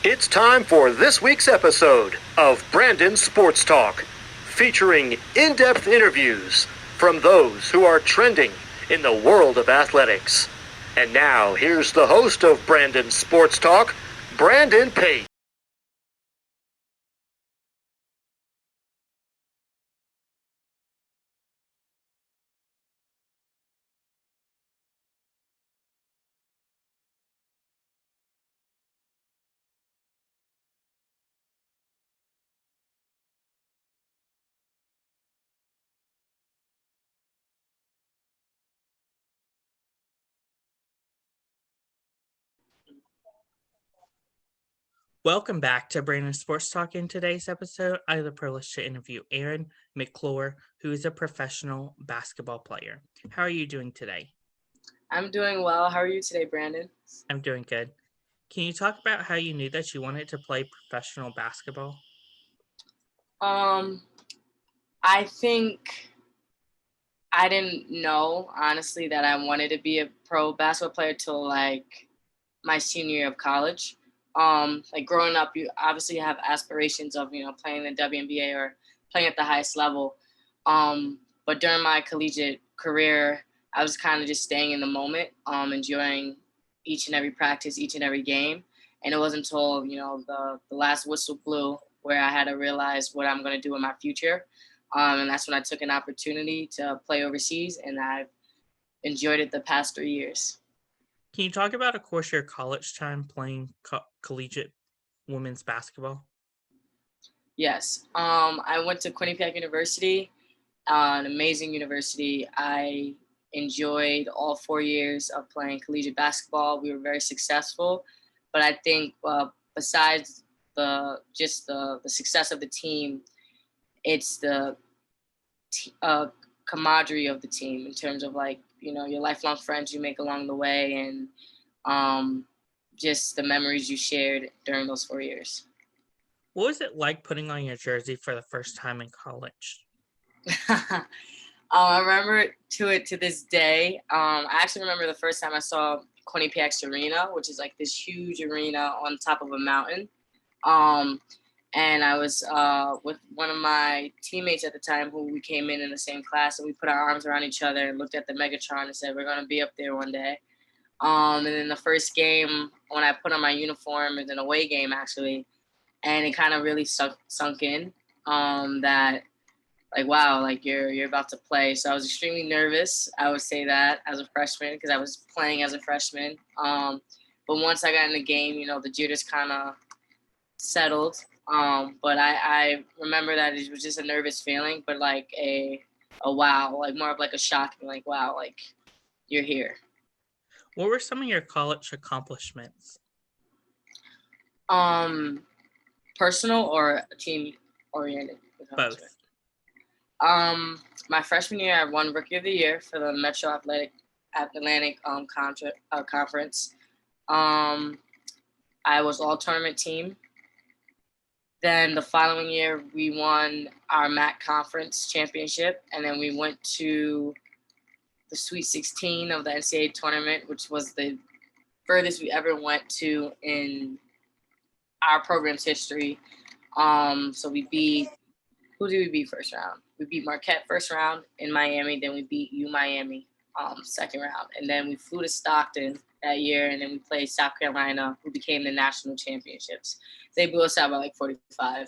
It's time for this week's episode of Brandon Sports Talk, featuring in-depth interviews from those who are trending in the world of athletics. And now, here's the host of Brandon Sports Talk, Brandon Pate. Welcome back to Brandon Sports Talk. In today's episode, I have the privilege to interview Aryn McClure, who is a professional basketball player. How are you doing today? I'm doing well. How are you today, Brandon? I'm doing good. Can you talk about how you knew that you wanted to play professional basketball? I think I didn't know, honestly, that I wanted to be a pro basketball player till like my senior year of college. Like growing up, you obviously have aspirations of, playing in the WNBA or playing at the highest level. But during my collegiate career, I was kind of just staying in the moment, enjoying each and every practice, each and every game. And it wasn't until, the last whistle blew where I had to realize what I'm going to do in my future. And that's when I took an opportunity to play overseas, and I've enjoyed it the past 3 years. Can you talk about, of course, your college time playing collegiate women's basketball? Yes. I went to Quinnipiac University, an amazing university. I enjoyed all 4 years of playing collegiate basketball. We were very successful, but I think besides the success of the team, it's the camaraderie of the team in terms of your lifelong friends you make along the way, and just the memories you shared during those 4 years. What was it like putting on your jersey for the first time in college? I remember it to this day. I actually remember the first time I saw Quinnipiac's arena, which is like this huge arena on top of a mountain. And I was with one of my teammates at the time who we came in the same class, and we put our arms around each other and looked at the Megatron and said, we're going to be up there one day. And then the first game, when I put on my uniform, it was an away game actually, and it kind of really sunk in that, like, wow, like you're about to play. So I was extremely nervous, I would say that, as a freshman, because I was playing as a freshman. But once I got in the game, the jitters kind of settled. But I remember that it was just a nervous feeling, but like a wow, like more of like a shocking, like, wow, like you're here. What were some of your college accomplishments? Personal or team oriented? Both. My freshman year, I won Rookie of the Year for the Metro Atlantic Conference. I was all tournament team. Then the following year, we won our MAC Conference championship, and then we went to the Sweet 16 of the NCAA tournament, which was the furthest we ever went to in our program's history. So we beat, who did we beat first round? We beat Marquette first round in Miami, then we beat Miami second round. And then we flew to Stockton that year, and then we played South Carolina, who became the national championships. They blew us out by like 45.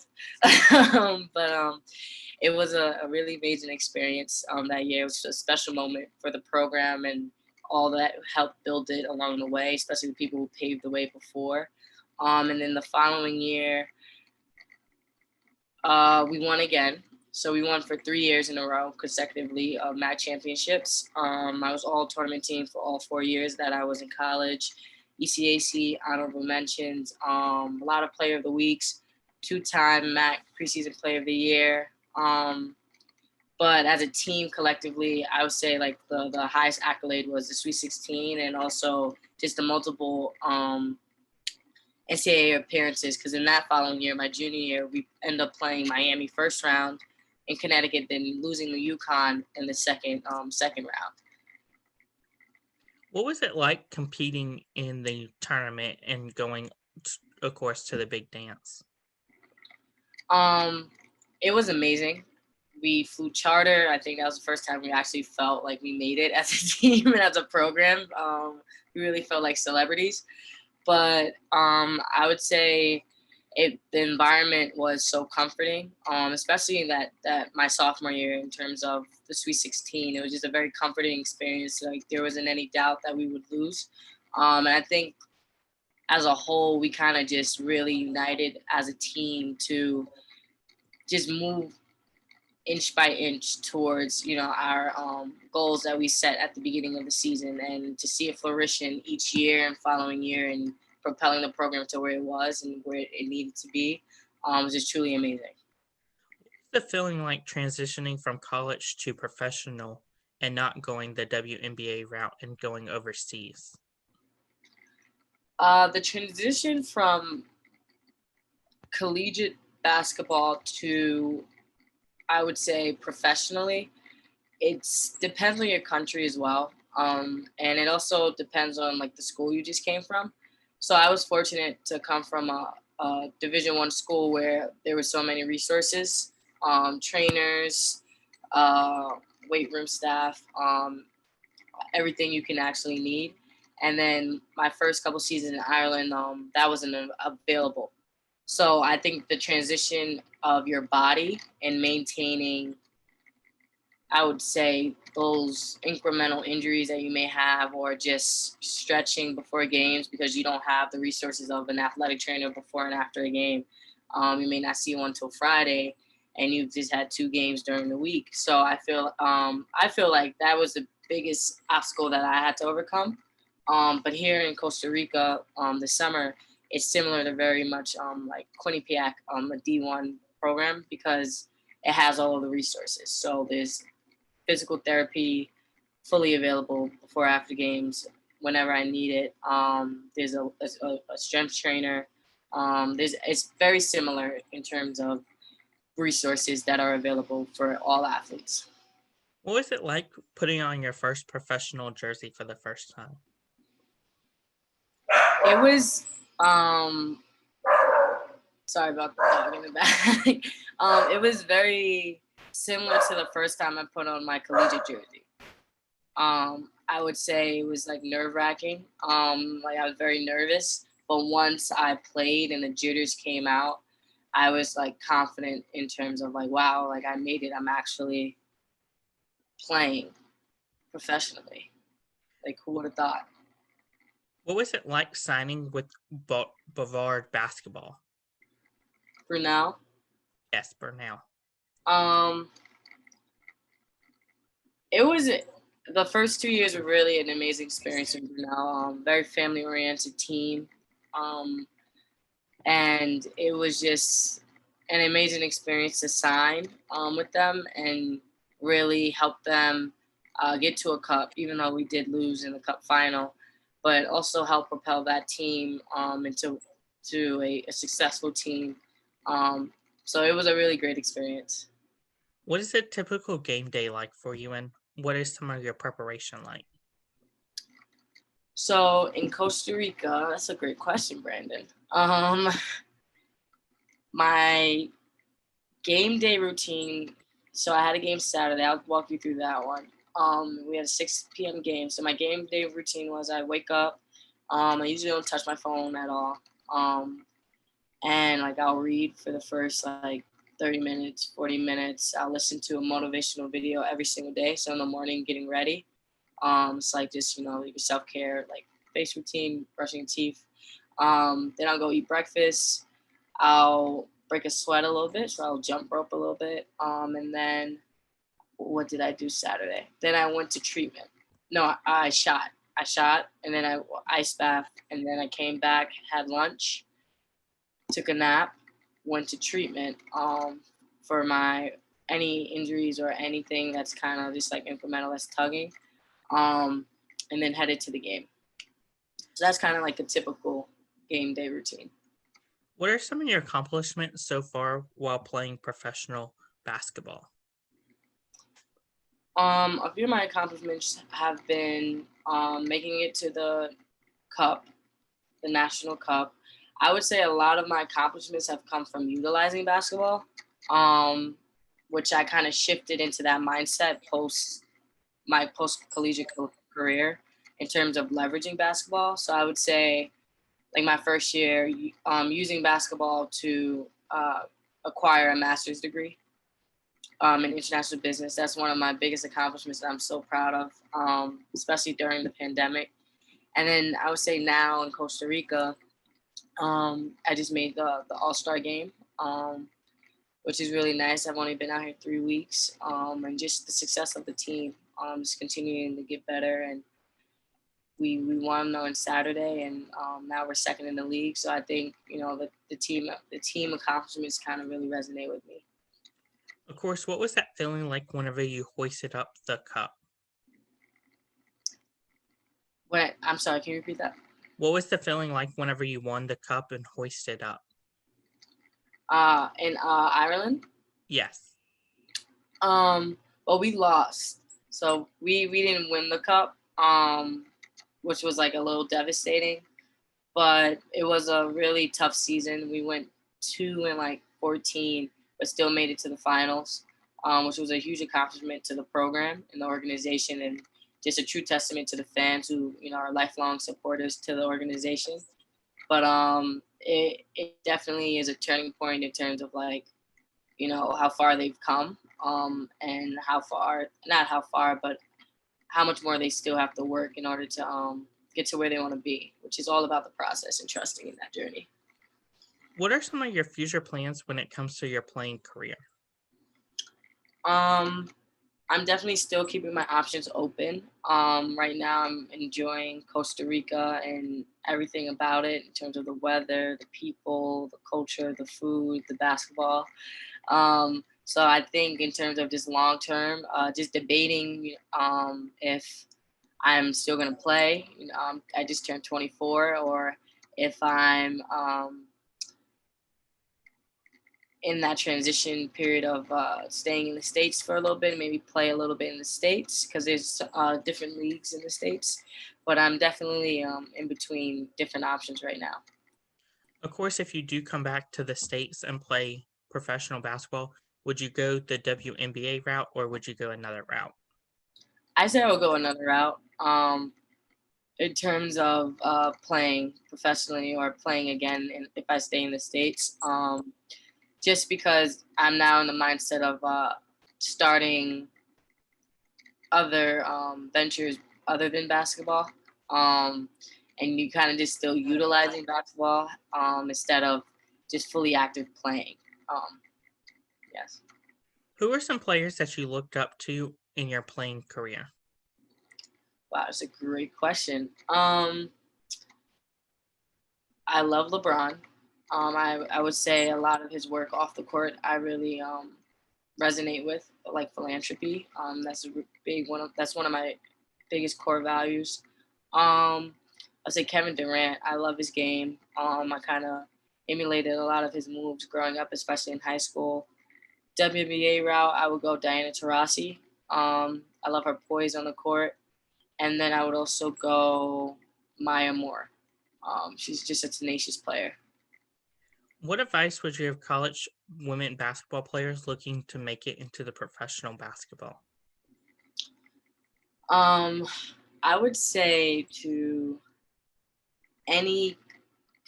But it was a really amazing experience that year. It was a special moment for the program and all that helped build it along the way, especially the people who paved the way before. And then the following year, we won again. So we won for 3 years in a row consecutively of MAC championships. I was all tournament team for all 4 years that I was in college. ECAC, honorable mentions, a lot of player of the weeks, 2-time MAC preseason player of the year. But as a team collectively, I would say like the highest accolade was the Sweet 16, and also just the multiple NCAA appearances, because in that following year, my junior year, we ended up playing Miami first round in Connecticut, then losing the UConn in the second round. What was it like competing in the tournament and going of course, to the big dance? It was amazing. We flew charter. I think that was the first time we actually felt like we made it as a team and as a program. We really felt like celebrities. But I would say the environment was so comforting, especially that my sophomore year in terms of the Sweet 16. It was just a very comforting experience. Like there wasn't any doubt that we would lose. And I think as a whole, we kind of just really united as a team to just move inch by inch towards our goals that we set at the beginning of the season, and to see it flourish in each year and following year and propelling the program to where it was and where it needed to be was just truly amazing. What's the feeling like transitioning from college to professional and not going the WNBA route and going overseas? The transition from collegiate basketball to, I would say, professionally, it depends on your country as well. And it also depends on like the school you just came from. So I was fortunate to come from a Division I school where there were so many resources, trainers, weight room staff, everything you can actually need. And then my first couple seasons in Ireland, that wasn't available. So I think the transition of your body and maintaining, I would say, those incremental injuries that you may have, or just stretching before games because you don't have the resources of an athletic trainer before and after a game. You may not see one until Friday, and you've just had 2 games during the week. So I feel like that was the biggest obstacle that I had to overcome. But here in Costa Rica, this summer, it's similar to very much like Quinnipiac, a D1 program, because it has all of the resources. So there's physical therapy fully available before after games whenever I need it. There's a strength trainer. It's very similar in terms of resources that are available for all athletes. What was it like putting on your first professional jersey for the first time? It was sorry about the dog in the back. It was very similar to the first time I put on my collegiate jersey. I would say it was like nerve-wracking. Like I was very nervous, but once I played and the jitters came out, I was like confident in terms of like, wow, like I made it. I'm actually playing professionally. Like who would have thought? What was it like signing with Bavard basketball? Brunell. Yes, Brunell. It was the first 2 years were really an amazing experience in Brunel. Very family-oriented team, and it was just an amazing experience to sign with them and really help them get to a cup, even though we did lose in the cup final, but also help propel that team into a successful team. So it was a really great experience. What is a typical game day like for you, and what is some of your preparation like? So in Costa Rica, that's a great question, Brandon. My game day routine. So I had a game Saturday. I'll walk you through that one. We had a 6 p.m. game. So my game day routine was I wake up. I usually don't touch my phone at all. And like I'll read for the first like 30 minutes, 40 minutes. I'll listen to a motivational video every single day. So in the morning, getting ready. It's like just, your self-care, like face routine, brushing teeth. Then I'll go eat breakfast. I'll break a sweat a little bit. So I'll jump rope a little bit. And then what did I do Saturday? Then I went to treatment. No, I shot. And then I ice bath. And then I came back, had lunch, took a nap, went to treatment for my any injuries or anything that's kind of just like incremental, that's tugging, and then headed to the game. So that's kind of like a typical game day routine. What are some of your accomplishments so far while playing professional basketball? A few of my accomplishments have been making it to the cup, the national cup. I would say a lot of my accomplishments have come from utilizing basketball, which I kind of shifted into that mindset post my post-collegiate career in terms of leveraging basketball. So I would say, like my first year, using basketball to acquire a master's degree in international business. That's one of my biggest accomplishments that I'm so proud of, especially during the pandemic. And then I would say now in Costa Rica, I just made the All-Star game, which is really nice. I've only been out here 3 weeks, and just the success of the team is continuing to get better. And we won on Saturday, and now we're second in the league. So I think the team accomplishments kind of really resonate with me. Of course, what was that feeling like whenever you hoisted up the cup? I'm sorry, can you repeat that? What was the feeling like whenever you won the cup and hoisted up? In Ireland? Yes. Well, we lost. So we didn't win the cup, which was like a little devastating. But it was a really tough season. We went 2-14, but still made it to the finals, which was a huge accomplishment to the program and the organization, and just a true testament to the fans who are lifelong supporters to the organization. But it definitely is a turning point in terms of how far they've come, and but how much more they still have to work in order to get to where they want to be, which is all about the process and trusting in that journey. What are some of your future plans when it comes to your playing career? I'm definitely still keeping my options open. Right now, I'm enjoying Costa Rica and everything about it in terms of the weather, the people, the culture, the food, the basketball. So I think in terms of just long term, just debating if I'm still going to play. I just turned 24, or if I'm in that transition period of staying in the States for a little bit, and maybe play a little bit in the States, because there's different leagues in the States. But I'm definitely in between different options right now. Of course, if you do come back to the States and play professional basketball, would you go the WNBA route or would you go another route? I say I would go another route. In terms of playing professionally or playing again, if I stay in the States, just because I'm now in the mindset of starting other ventures other than basketball, and you kind of just still utilizing basketball instead of just fully active playing. Yes. Who are some players that you looked up to in your playing career? Wow, that's a great question. I love LeBron. I would say a lot of his work off the court I really resonate with, like philanthropy. That's a big one. That's one of my biggest core values. I'll say Kevin Durant. I love his game. I kind of emulated a lot of his moves growing up, especially in high school. WNBA route, I would go Diana Taurasi. I love her poise on the court. And then I would also go Maya Moore. She's just a tenacious player. What advice would you give college women basketball players looking to make it into the professional basketball? I would say to any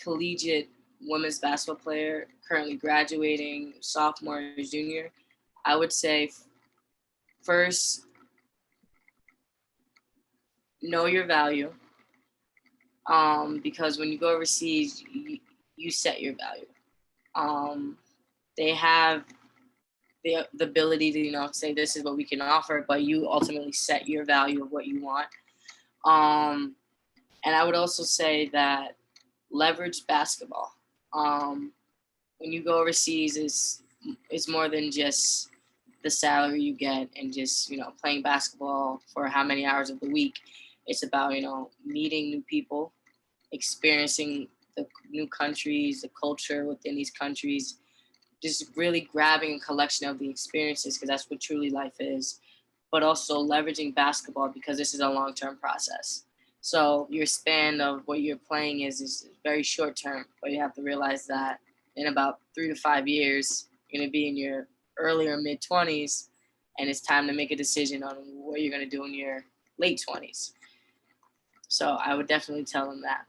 collegiate women's basketball player currently graduating, sophomore or junior, I would say first, know your value, because when you go overseas, you set your value. They have the ability to say this is what we can offer, but you ultimately set your value of what you want. And I would also say that leverage basketball. When you go overseas, it's more than just the salary you get and just playing basketball for how many hours of the week. It's about meeting new people, experiencing the new countries, the culture within these countries, just really grabbing a collection of the experiences, because that's what truly life is, but also leveraging basketball because this is a long-term process. So your span of what you're playing is very short term, but you have to realize that in about 3 to 5 years, you're going to be in your early or mid 20s, and it's time to make a decision on what you're going to do in your late 20s. So I would definitely tell them that.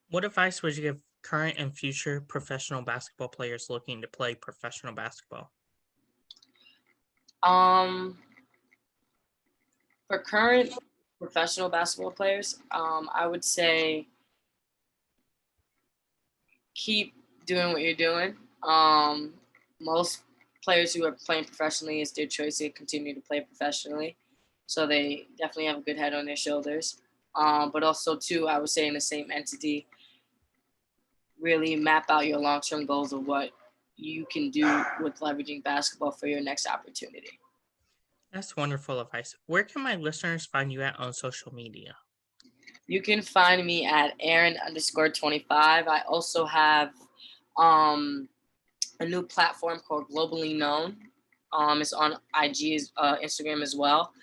What advice would you give current and future professional basketball players looking to play professional basketball? For current professional basketball players, I would say keep doing what you're doing. Most players who are playing professionally, it's their choice to continue to play professionally. So they definitely have a good head on their shoulders. But also, too, I would say in the same entity, really map out your long-term goals of what you can do with leveraging basketball for your next opportunity. That's wonderful advice. Where can my listeners find you at on social media? You can find me at Aryn_25. I also have a new platform called Globally Known. It's on IG, Instagram as well.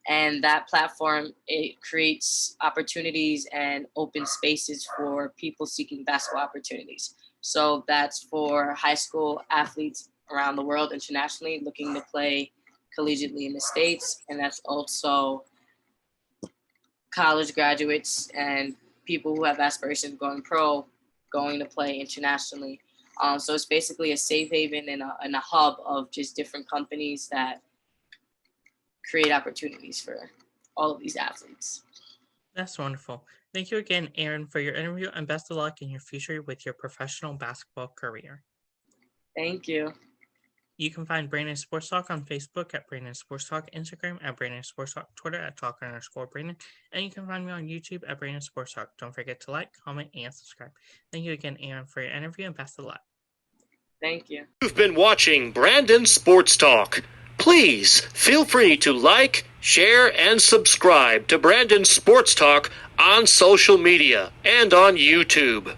And that platform, it creates opportunities and open spaces for people seeking basketball opportunities. So that's for high school athletes around the world, internationally, looking to play collegiately in the States. And that's also college graduates and people who have aspirations of going pro, going to play internationally. So it's basically a safe haven and a hub of just different companies that create opportunities for all of these athletes. That's wonderful. Thank you again, Aryn, for your interview, and best of luck in your future with your professional basketball career. Thank you. You can find Brandon Sports Talk on Facebook at Brandon Sports Talk, Instagram at Brandon Sports Talk, Twitter at Talk_Brandon, and you can find me on YouTube at Brandon Sports Talk. Don't forget to like, comment, and subscribe. Thank you again, Aryn, for your interview, and best of luck. Thank you. You've been watching Brandon Sports Talk. Please feel free to like, share, and subscribe to Brandon Sports Talk on social media and on YouTube.